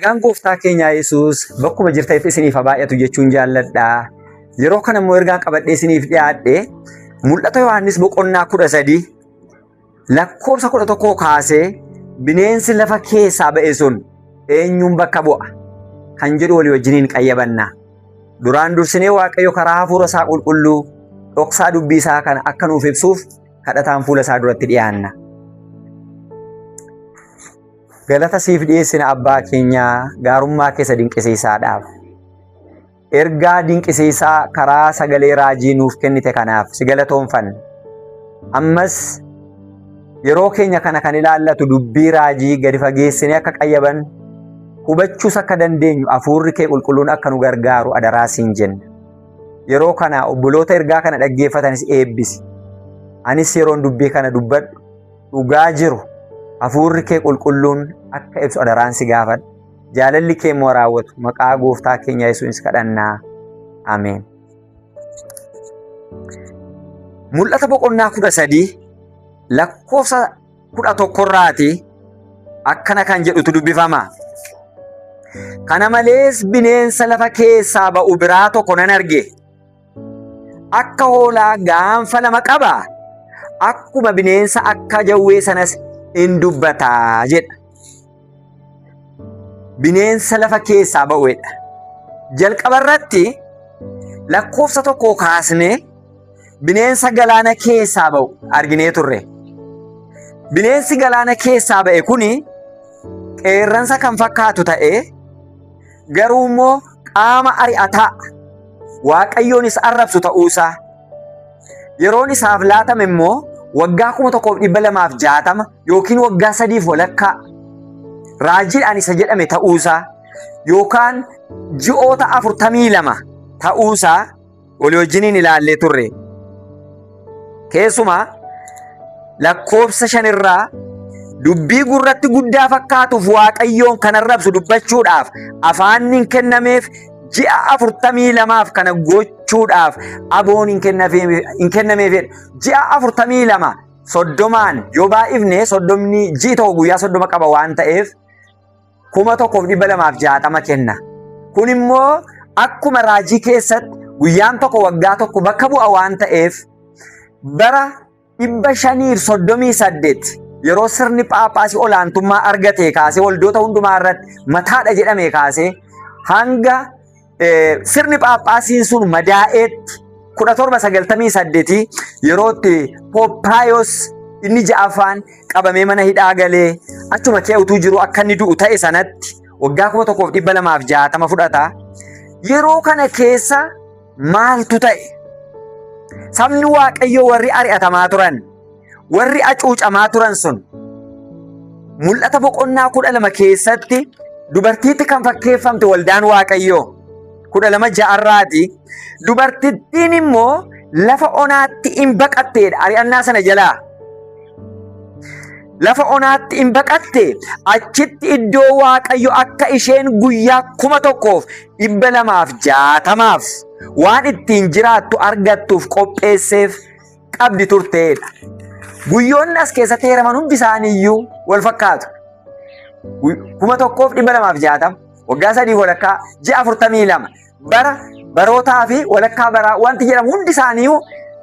Nagaan gooftaa keenya Yesuus bakkuma jirtanitti isiniif baay'atu jechuun jaalladha. Yeroo kana immoo ergaan qabadhee isiniif dhiyaadhe mul'ata Yohaannis boqonnaa 13 lakkoofsa 11 kaasee bineensi lafa keessaa ba'e sun eenyuun bakka bu'a kan jedhu walii wajjiniin qayyabanna. Duraan dursinee Waaqayyo karaa hafuura isaa qulqulluu dhoksaa dubbii isaa kana akka nuuf ibsuuf kadhataan fuula isaa duratti dhiyaanna. Galata siif dhiyeessina abbaa keenya gaarummaa keessa dinqisiisaadhaaf. Ergaa dinqisiisaa karaa sagalee raajii nuuf kennite kanaaf si galatoonfanna. Ammas yeroo keenya kana kan ilaallatu dubbii raajii gadi fageessinee akka qayyaban hubachuus akka dandeenyu hafuurri kee qulqulluun akka nu gargaaru adaraa siin jenna. Yeroo kana obboloota ergaa kana dhaggeeffatanis eebbisi. Anis yeroon dubbii kana dubbadhu dhugaa jiru hafuurri kee qulqulluun akka ibsu adaraan si gaafadha. Jaalalli kee immoo raawwatu maqaa gooftaa keenya Yesuus kadhannaa. Ameen. Mul'ata boqonnaa 13 lakkoofsa 11 irraati akkana kan jedhutu dubbifama. Kana malees bineensa lafa keessaa ba'u biraa tokko nan arge. Akka hoolaa gaanfa lama qaba. Akkuma bineensa akka jawwee sanas in dubbataa jedha. Bineensa lafa keessaa ba'uudha. Jalqaba irratti lakkoofsa 1 kaasnee bineensa galaana keessaa ba'u arginee turre. Bineensi galaana keessaa ba'e kuni qeerransa kan fakkaatu ta'ee garuu immoo qaama ari'ataa Waaqayyoonis arrabsu ta'uusaa. Yeroon isaaf laatame immoo waggaa 1260 yookiin waggaa 3 walakkaa raajiidhaan isa jedhame ta'uusaa yookaan ji'oota 42 ta'uusaa walii wajjiniin ilaallee turre. Keessumaa lakkoofsa 5 irraa dubbii gurratti guddaa fakkaatuuf Waaqayyoon kan arrabsu dubbachuudhaaf afaan hin kennameef ji'a 42 kana gochuudhaaf aboon hin kennameef. Ji'a 42 soddomaan yoo baay'ifne soddomni ji'i tokko guyyaa 30 qaba waan ta'eef 1260 kenna. Kun immoo akkuma raajii keessatti guyyaan tokko waggaa tokko bakka bu'a waan ta'eef bara 538 yeroo sirni Phaaphaasii olaantummaa argate kaasee waldoota hundumaa irratti mataadha jedhame kaasee hanga sirni Phaaphaasiin sun madaa'eetti 1798 yerootti Poophaayos inni ja'affaan qabamee mana hidhaa galee achuma kee utuu jiru akka inni du'u ta'e sanatti waggaa 1260 fudhata. Yeroo kana keessa maaltu ta'e? Sabni Waaqayyoo warri ari'atamaa turan, warri acuucamaa turan sun mul'ata boqonnaa 12 keessatti dubartiitti kan fakkeeffamte waldaan Waaqayyoo 12 irraati. Dubartittiin immoo lafa onaatti hin baqatteedha ari'annaa sana jalaa. Lafa onaatti hin baqatte achitti iddoo Waaqayyo akka isheen guyyaa 1260 waan ittiin jiraattu argattuuf qopheesseef qabdi turteedha. Guyyoonni as keessatti heeraman hundi isaaniiyyuu wal fakkaatu. 1260 waggaa 3 walakkaa ji'a 42 barootaa fi walakkaa baraa wanti jedhamu hundi isaaniiyyuu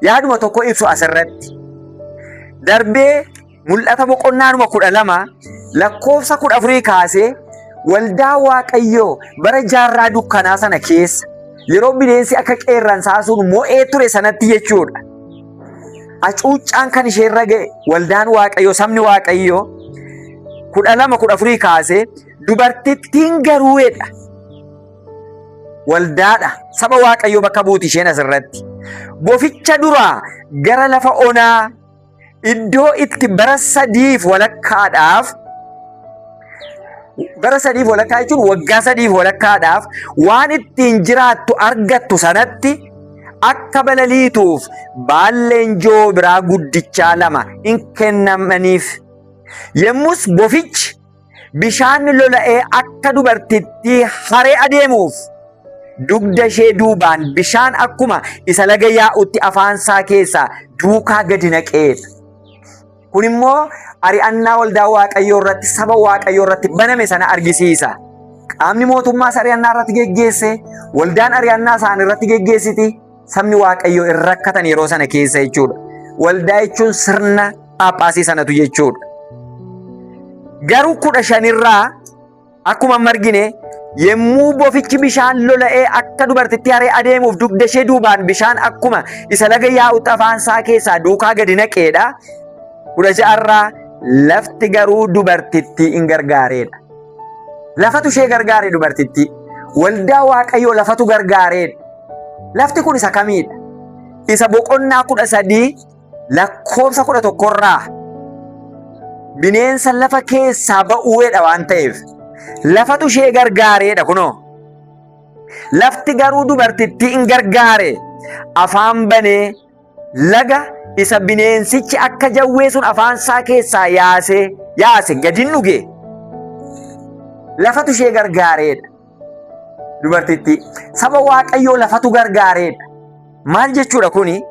yaaduma tokko ibsu asirratti. Darbee mul'ata boqonnaanuma 12 lakkoofsa 14 kaasee waldaa Waaqayyoo bara jaarraa dukkanaa sana keessa yeroo bineensi akka qeerransaa sun mo'ee ture sanatti jechuudha. Acuuccaan kan isheerra ga'e waldaan Waaqayyoo sabni Waaqayyoo 12-14 kaasee dubartittiin garuu'edha. Waldaadha saba Waaqayyoo bakka buuti isheen asirratti. Boficha duraa gara lafa onaa iddoo itti bara 3 walakkaadhaaf bara 3 walakkaa jechuun waggaa 3 walakkaadhaaf waan ittiin jiraattu argattu sanatti akka balaliituuf baalleenjoo biraa guddichaa 2 hin kennamaniif. Yemmus bofichi bishaan lola'ee akka dubartittii haree adeemuuf dugda ishee duubaan bishaan akkuma isa laga yaa'utti afaansaa keessaa duukaa gadi naqeedha. Kun immoo ari'annaa waldaa Waaqayyoo irratti saba Waaqayyoo irratti baname sana argisiisa. qaamni mootummaas ari'annaa irratti geggeesse, waldaan ari'annaa isaan irratti geggeessiti. Sabni Waaqayyoo irra rakkatan yeroo sana keessa jechuudha. Waldaa jechuun sirna Phaaphaasii sanatu jechuudha. Garuu 15 irraa akkuma margine yemmuu bofichi bishaan lola'ee akka dubartitti haree adeemuuf dugda ishee duubaan bishaan akkuma isa laga yaa'utti afaan isaa keessaa duukaa gadi naqeedha. 16 irraa lafti garuu dubartittii hin gargaareedha. Lafatu ishee gargaare dubartittii. Waldaa Waaqayyoo lafatu gargaareedha. Lafti kun isa kamiidha? Isa boqonnaa 13 lakkoofsa 11 irraa bineensa lafa keessaa ba'uudha waan ta'eef lafatu ishee gargaareedha kunoo. Lafti garuu dubartittii hin gargaare. Afaan banee laga isa bineensichi akka jawwee sun afaan isaa keessaa yaase gadi dhuge. Lafatu ishee gargaareedha. Dubartittii saba Waaqayyoo lafatu gargaareedha. Maal jechuudha kuni?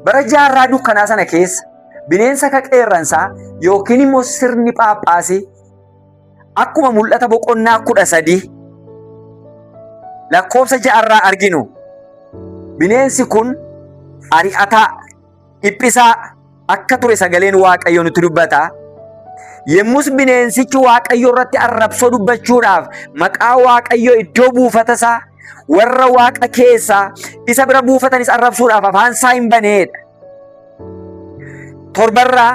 Bara jaarraa dukkanaa sana keessa bineensa qeerransaa yookiin immoo sirni Phaaphaasii akkuma mul'ata boqonnaa 13 lakkoofsa 6 irraa arginu. Bineensi kun ari'ataa, dhiphisaa akka ture sagaleen Waaqayyoo nutti dubbata. Yemmus bineensichi Waaqayyoo irratti arrabsoo dubbachuudhaaf maqaa Waaqayyoo iddoo buufata isaa warra Waaqa keessaa isa bira buufatanis arrabsuudhaaf afaan isaa hin baneedha. 7 irraa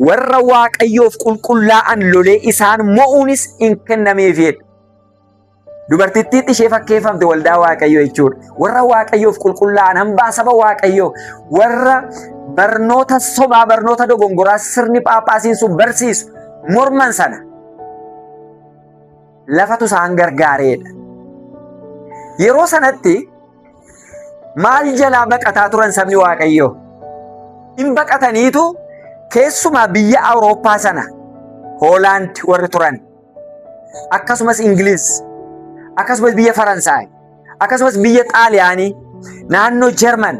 warra Waaqayyoof qulqullaa'an lolee isaan mo'uunis hin kennameefidha. Dubartittiitti ishee fakkeeffamte waldaa Waaqayyoo jechuudha. Warra Waaqayyoof qulqullaa'an hambaa saba Waaqayyoo warra barnoota sobaa barnoota dogongoraa sirni Phaaphaasiin sun barsiisu morman sana lafatu isaan gargaareedha. Yeroo sanatti maal jalaa baqataa turan sabni Waaqayyoo? Hin baqataniitu keessumaa biyya Awurooppaa sana Hoolaand warri turan akkasumas Ingiliz akkasumas biyya Faransaay akkasumas biyya Xaaliyaanii naannoo Jarman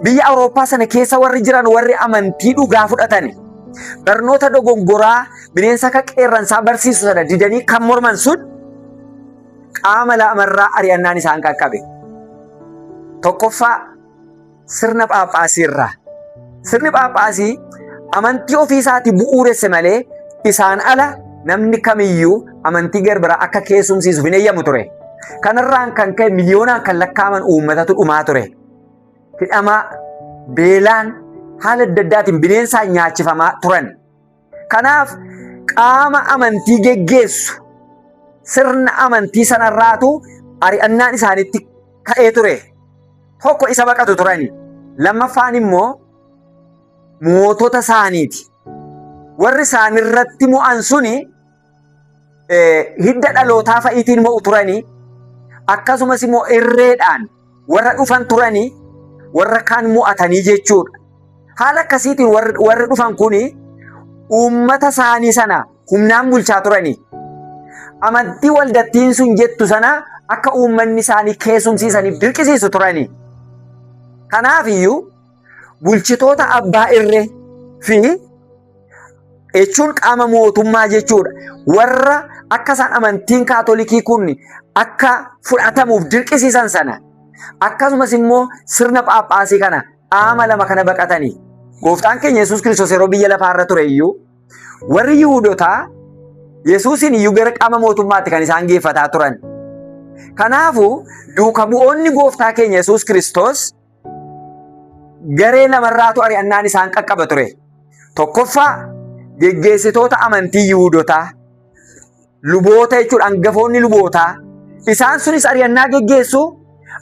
biyya Awurooppaa sana keessa warri jiran warri amantii dhugaa fudhatan barnoota dogongoraa bineensa qeerransaa barsiisu sana didanii kan morman sun qaama lamarraa ari'annaan isaan qaqqabe. Tokkoffaa sirna Phaaphaasii irraa. Sirni Phaaphaasii amantii ofii isaatii bu'uuresse malee isaan ala namni kamiyyuu amantii garbiraa akka keessumsiisuuf hin eeyyamu ture. Kanarraan kan ka'e miliyoonaan kan lakkaa'aman uummatatu dhumaa ture. Hidhamaa, beelaan haala adda addaatiin bineensaan nyaachifamaa turan. Kanaaf qaama amantii geggeessu sirna amantii sanarraatu ari'annaan isaanitti ka'ee ture. Tokko isa baqatu turani. Lammaffaan immoo mootota isaaniiti. Warri isaanirratti mo'an suni hidda dhalootaa fa'iitiin mo'u turani. Akkasumas immoo irreedhaan warra dhufan turani warra kaan mo'atanii jechuudha. Haala akkasiitiin warri dhufan kuni uummata isaanii sana humnaan bulchaa turani. Amantii waldattiin sun jettu sana akka uummanni isaanii keessumsiisaniif dirqisiisu turani. Kanaafiyyuu bulchitoota abbaa irree fi jechuun qaama mootummaa jechuudha. Warra akka isaan amantiin kaatolikii kun akka fudhatamuuf dirqisiisan sana akkasumas immoo sirna Phaaphaasii kana qaama lama kana baqatanii gooftaan keenya Yesuus Kiristoos yeroo biyya lafaarra ture iyyuu warri Yihuudootaa Yesuusin iyyuu gara qaama mootummaatti kan isaan geeffataa turan. Kanaafuu duuka bu'oonni gooftaa keenya Yesuus Kiristoos garee lamarraatu ari'annaan isaan qaqqaba ture. Tokkoffaa geggeessitoota amantii Yihuudootaa, luboota jechuudha, hangafoonni lubootaa. Isaan sunis ari'annaa geggeessu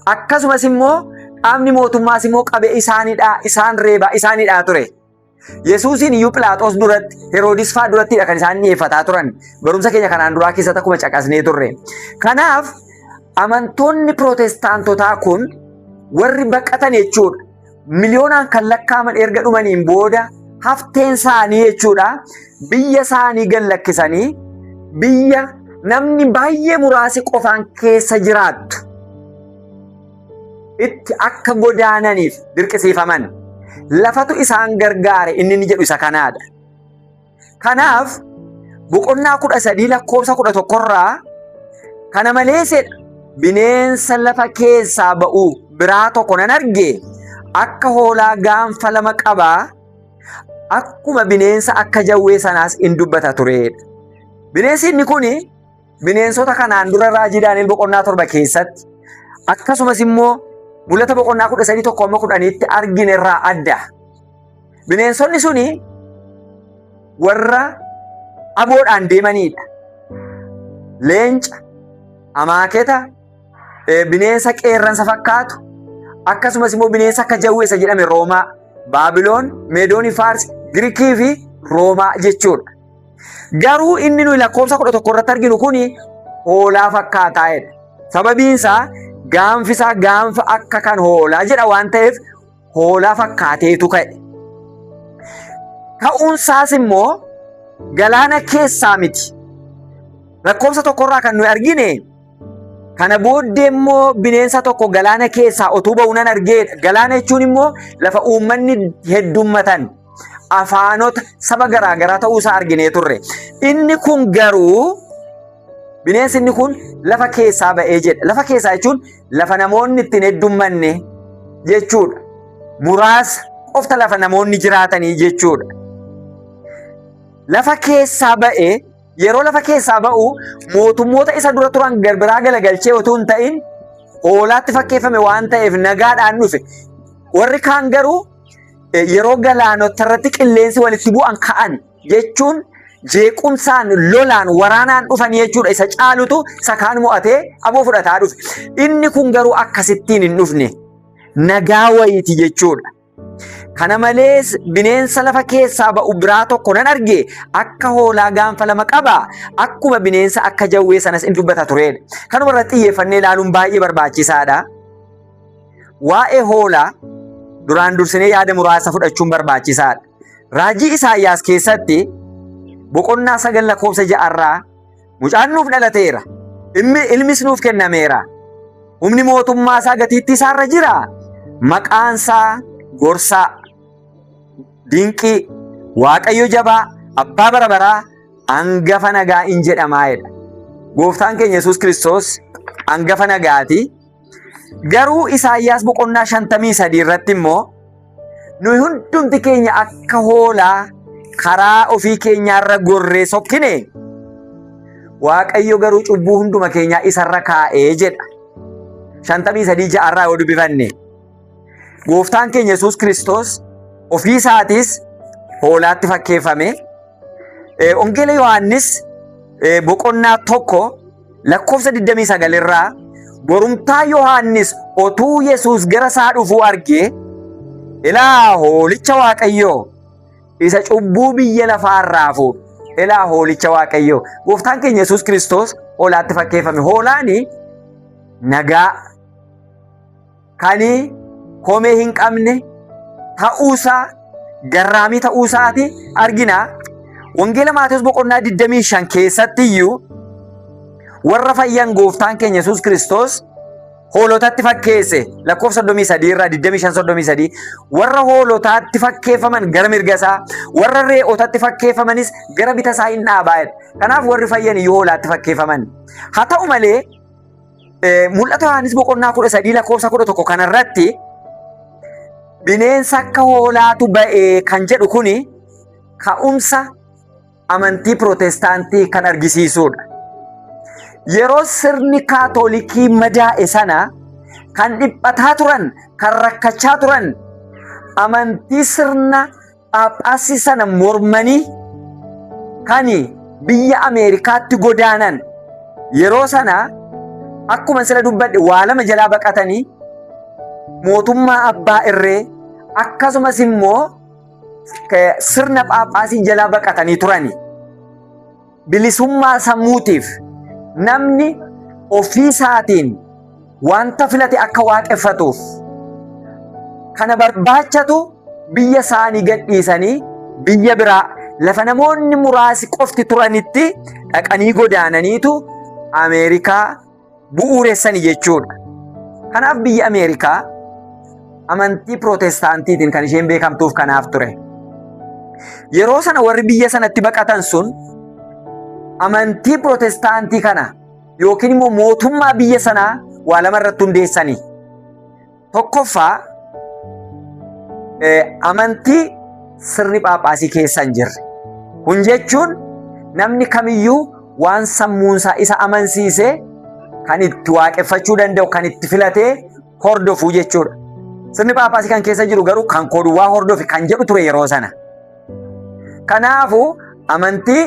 akkasumas immoo qaamni mootummaas immoo qabee isaan reebaa isaanidhaa ture. Yesuusin iyyuu Philaaxoos duratti, Heroodis fa'aa durattidha kan isaan dhiyeeffataa turan. Barumsa keenya kanaan duraa keessatti akkuma caqasnee turre. Kanaaf amantoonni Pirootestaantotaa kun warri baqatan jechuudha. Miliyoonaan kan lakkaa'aman erga dhumaniin booda hafteen isaanii jechuudha biyya isaanii gallakkisanii biyya namni baay'ee muraasi qofaan keessa jiraattu itti akka godaananiif dirqisiifaman. Lafatu isaan gargaare inni ni jedhu isa kanaadha. Kanaaf boqonnaa 13 lakkoofsa 11 kana malees bineensa lafa keessaa ba'u biraa tokko nan arge. Akka hoolaa gaanfa lama qabaa, akkuma bineensa akka jawwee sanaas in dubbata turedha. Bineensi inni kun bineensota kanaan dura raajii Daani'el boqonnaa 7 keessatti akkasumas immoo mul'ata boqonnaa 13:10 argine irraa adda. Bineensonni suni warra aboodhaan deemanidha. Leenca, amaaketa, bineensa qeerransa fakkaatu, akkasumas immoo bineensa akka jawweessa jedhame Roomaa, Baabiloon, Meedoonii, Faars, Giriikii fi Roomaa jechuudha. Garuu inni nuyi lakkoofsa 11 irratti arginu kun hoolaa fakkaataa'edha. Sababiin isaa gaanfi isaa gaanfa akka kan hoolaa jedha waan ta'eef hoolaa fakkaateetu ka'e. Ka'uunsaas immoo galaana keessaa miti. Lakkoofsa 1 irraa kan nuyi argine kana booddee immoo bineensa tokko galaana keessaa utuu ba'u nan argeedha. Galaana jechuun immoo lafa uummanni heddummatan afaanota saba garaagaraa ta'uusaa arginee turre. Inni kun garuu bineensi inni kun lafa keessaa ba'ee jedha. Lafa keessaa jechuun lafa namoonni ittiin heddummanne jechuudha. Muraasa qofta lafa namoonni jiraatanii jechuudha. Lafa keessaa ba'ee yeroo lafa keessaa ba'u mootummoota isa dura turan garbiraa galagalchee otoo hin ta'in hoolaatti fakkeeffame waan ta'eef nagaadhaan dhufe. Warri kaan garuu yeroo galaanota irratti qilleensi walitti bu'an ka'an jechuun jeequmsaan lolaan waraanaan dhufan jechuudha. Isa caalutu isa kaan mo'atee aboo fudhataa dhufe. Inni kun garuu akkasittiin hin dhufne nagaa wayiiti jechuudha. Kana malees bineensa lafa keessaa ba'u biraa tokko nan arge. Akka hoolaa gaanfa lama qaba, akkuma bineensa akka jawwee sanas in dubbata turedha. Kanuma irratti xiyyeeffannee ilaaluun baay'ee barbaachisaadha. Waa'ee hoolaa duraan dursinee yaada muraasa fudhachuun barbaachisaadha. Raajii Isaayyaas keessatti boqonnaa 9 lakkoofsa 6 irraa mucaan nuuf dhalateera, ilmis nuuf kennameera, humni mootummaa isaa gatiittii isaarra jira, maqaan isaa Gorsaa, Dinqii, Waaqayyo Jabaa, Abbaa bara baraa, Hangafa nagaa in jedhamaa'edha. Gooftaan keenya Yesuus Kiristoos hangafa nagaati. Garuu Isaayyaas boqonnaa 53 irratti immoo nuyi hundumti keenya akka hoolaa karaa ofii keenyaarra gorree sokkine, Waaqayyo garuu cubbuu hunduma keenyaa isarra kaa'ee jedha. 53:6 irraa yoo dubbifanne Gooftaan keenya Yesuus Kiristoos ofii isaatis hoolaatti fakkeeffame. Wangeela Yohaannis boqonnaa 1 lakkoofsa 29 irraa borumtaa Yohaannis otuu Yesuus gara isaa dhufuu argee, ilaa hoolicha Waaqayyoo isa cubbuu biyya lafaarraa fuudhu, ilaa hoolicha Waaqayyoo. Gooftaan keenya Yesuus Kiristoos hoolaatti fakkeeffame. Hoolaani nagaa kanii komee hin qabne ta'uusaa, garraamii ta'uusaati argina. Wangeela Maatewos boqonnaa 25 keessatti iyyuu warra fayyan Gooftaan keenya Yesuus Kiristoos hoolotatti fakkeesse. Lakkoofsa 33 irraa 25:33 warra hoolotaatti fakkeeffaman gara mirga isaa, warra re'ootatti fakkeeffamanis gara bita isaa hin dhaabaa'edha. Kanaaf warri fayyan iyyuu hoolaatti fakkeeffaman. Haa ta'u malee mul'ata Yohaannis boqonnaa 13 lakkoofsa 11 kanarratti bineensa akka hoolaatu ba'ee kan jedhu kuni ka'umsa amantii Pirootestaantii kan argisiisudha. Yeroo sirni Kaatoolikii madaa'e sana kan dhiphataa turan, kan rakkachaa turan, amantii sirna Phaaphaasii sana mormanii kan biyya Ameerikaatti godaanan yeroo sana akkuma sila dubbadhe waa lama jalaa baqatanii mootummaa abbaa irree akkasumas immoo sirna Phaaphaasii jalaa baqatanii turani. Bilisummaa sammuutiif namni ofii isaatiin wanta filate akka waaqeffatuuf kana barbaachatu biyya isaanii gadhiisanii biyya biraa lafa namoonni muraasi qofti turanitti dhaqanii godaananiitu Ameerikaa bu'uureessanii jechuudha. Kanaaf biyya Ameerikaa amantii Pirootestaantiitiin kan isheen beekamtuuf kanaaf ture. Yeroo sana warri biyya sanatti baqatan sun amantii Pirootestaantii kana yookiin immoo mootummaa biyya sanaa waa lama irratti hundeessanii. Tokkoffaa amantii sirni Phaaphaasii keessa hin jirre. Kun jechuun namni kamiyyuu waan sammuunsaa isa amansiisee kan itti waaqeffachuu danda'u, kan itti filatee hordofuu jechuudha. Sirni Phaaphaasii kan keessa jiru garuu kan koo duwwaa hordofi kan jedhu ture yeroo sana. Kanaafuu amantii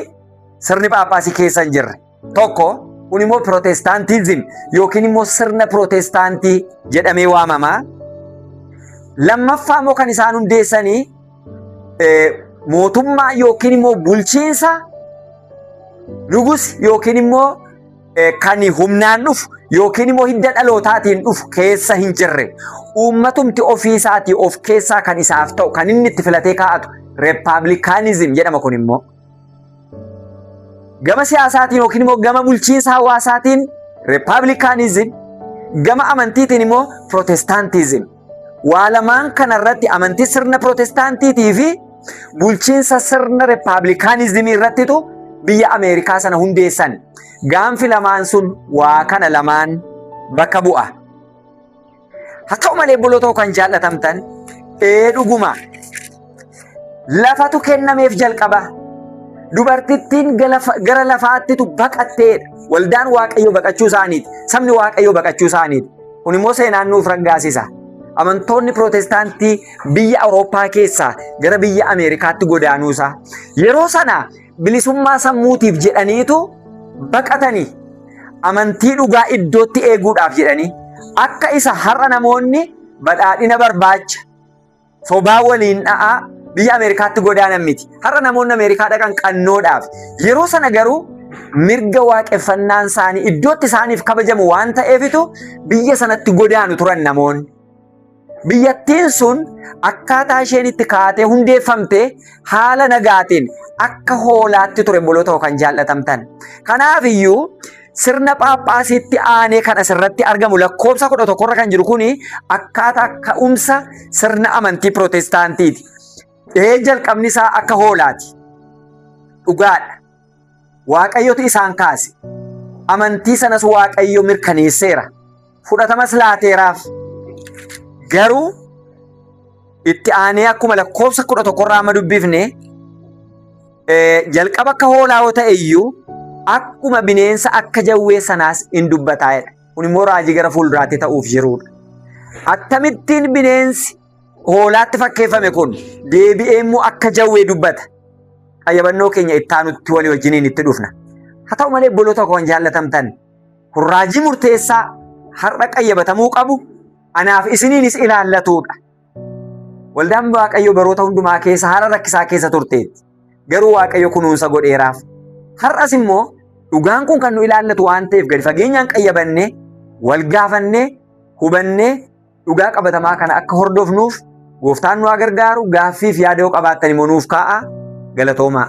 sirni Phaaphaasii keessa hin jirre tokko, kun immoo Pirootestaantiizim yookiin immoo sirna Pirootestaantii jedhamee waamama. Lammaffaa immoo kan isaan hundeessanii mootummaa yookiin immoo bulchiinsa nugus yookiin immoo kan humnaan dhufu yookiin immoo hidda dhalootaatiin dhufu keessa hin jirre. Uummatumti ofiisaatii of keessaa kan isaaf ta'u kan inni itti filatee kaa'atu Repablikaanizim jedhama. Kun immoo gama siyaasaatiin yookiin immoo gama bulchiinsa hawaasaatiin Repablikaanizim, gama amantiitiin immoo Pirootestaantiizim. Waa lamaan kanarratti amantii sirna Pirootestaantiitii fi bulchiinsa sirna Repablikaanizimii irrattitu biyya Ameerikaa sana hundeessan. Gaanfi lamaan sun waa kana lamaan bakka bu'a. Haa ta'u malee obboloota kan jaallatamtan dhuguma lafatu kennameef jalqaba. Dubartittiin gara lafaattitu baqatteedha. Waldaan Waaqayyoo baqachuu isaaniiti. Sabni Waaqayyoo baqachuu isaaniiti. Kun immoo seenaan nuuf raggaasisa. Amantoonni Pirootestaantii biyya Awurooppaa keessaa gara biyya Ameerikaatti godaanuusaa. Yeroo sana bilisummaa sammuutiif jedhaniitu baqatanii amantii dhugaa iddootti eeguudhaaf jedhanii akka isa har'a namoonni badhaadhina barbaacha sobaa waliin dha'aa biyya Ameerikaatti godaanan miti. Har'a namoonni Ameerikaa dhaqan qannoodhaaf. Yeroo sana garuu mirga waaqeffannaan isaanii iddootti isaaniif kabajamu waan ta'eefitu biyya sanatti godaanu turan namoonni. Biyyattiin sun akkaataa isheen itti kaatee hundeeffamte haala nagaatiin akka hoolaatti ture obboloota kan jaallatamtan. Kanaaf iyyuu sirna Phaaphaasiitti aanee kan asirratti argamu lakkoobsa 11 kan jiru kuni akkaataa ka'umsa sirna amantii Pirootestaantiiti. Jalqabni isaa akka hoolaati. Dhugaadha. Waaqayyotu isaan kaase. Amantii sanas Waaqayyo mirkaneesseera. Fudhatamas laateeraaf. Garuu itti aanee akkuma lakkoobsa 11 irraa amma dubbifne jalqaba akka hoolaa yoo ta'e iyyuu akkuma bineensa akka jawwee sanaas hin dubbataa'edha. Kun immoo raajii gara fuulduraatti ta'uuf jirudha. Akkamittiin bineensi hoolaatti fakkeeffame kun deebi'ee immoo akka jawwee dubbata. Qayyabannoo keenya itti aanutti walii wajjiniin itti dhufna. Haa ta'u malee obboloota kan jaallatamtan kun raajii murteessaa har'a qayyabatamuu qabu. Anaaf isiniinis ilaallatudha. Waldaan Waaqayyoo baroota hundumaa keessa haala rakkisaa keessa turteetti. Garuu Waaqayyo kunuunsa godheeraaf. Har'as immoo dhugaan kun kan nu ilaallatu waan ta'eef gadi fageenyaan qayyabannee wal gaafannee hubannee dhugaa qabatamaa kana akka hordofnuuf Gooftaan nu haa gargaaru. Gaaffiif yaada yoo qabaattan immoo nuuf kaa'a. Galatoomaa.